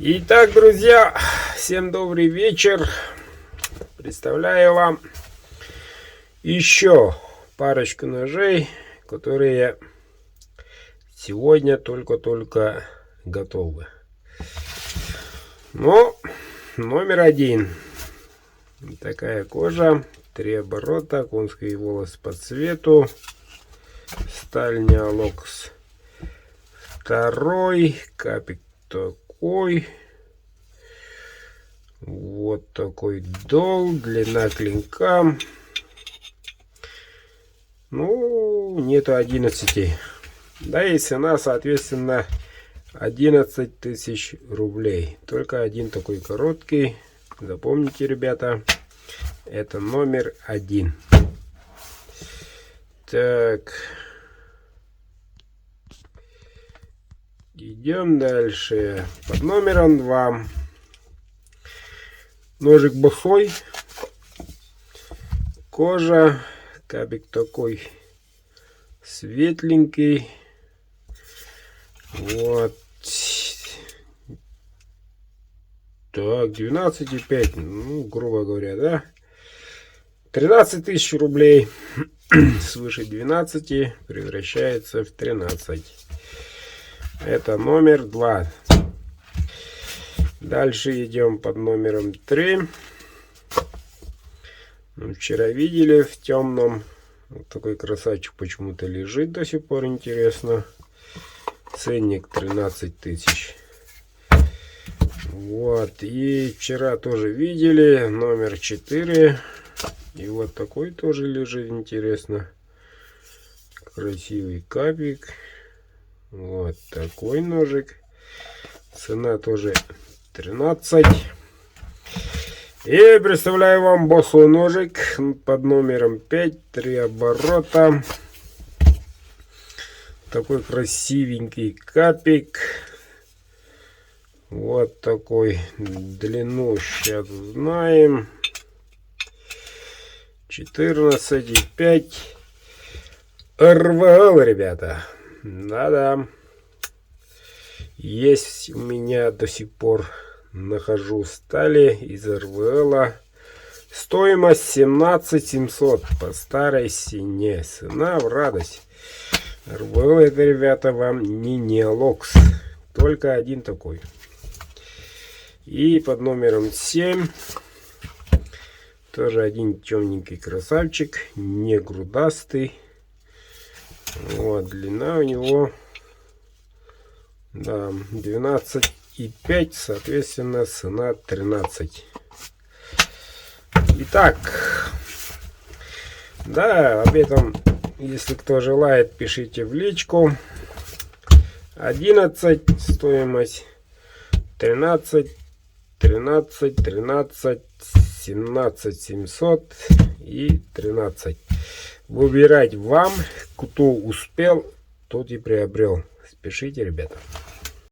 Итак, друзья, всем добрый вечер. Представляю вам еще парочку ножей, которые сегодня только-только готовы. Но номер один. Такая кожа, 3 оборота, конский волос по цвету, сталь Неолокс. Второй капик такой. Вот такой дол, длина клинка. Ну, нету 11. Да и цена, соответственно, 11 тысяч рублей. Только один такой короткий. Запомните, ребята, это номер один. Так. Идем дальше. Под номером 2. Ножик босой. Кожа. Кабик такой светленький. Вот. Так, 12,5. Ну, грубо говоря, да? 13 тысяч рублей. Свыше 12 превращается в 13. Это номер 2. Дальше идем под номером 3. Вчера видели в темном. Вот такой красавчик почему-то лежит до сих пор, интересно. Ценник 13 тысяч. Вот. И вчера тоже видели номер 4. И вот такой тоже лежит, интересно. Красивый капик. Вот такой ножик. Цена тоже 13. И представляю вам босой ножик под номером 5. 3 оборота. Такой красивенький капик. Вот такой. Длину сейчас знаем. 14,5. РВЛ, ребята. Да-да. Есть у меня до сих пор, нахожу стали из РВЛ. Стоимость 17 700 по старой цене. Цена в радость. РВЛ это, ребята, вам не Неолокс. Только один такой. И под номером 7. Тоже один темненький красавчик. Не грудастый. Вот, длина у него, да, 12,5, соответственно, цена 13. Итак, да, об этом, если кто желает, пишите в личку. 11, стоимость 13, 13, 13, 17 700 и 13. Выбирать вам, кто успел, тот и приобрел. Спешите, ребята.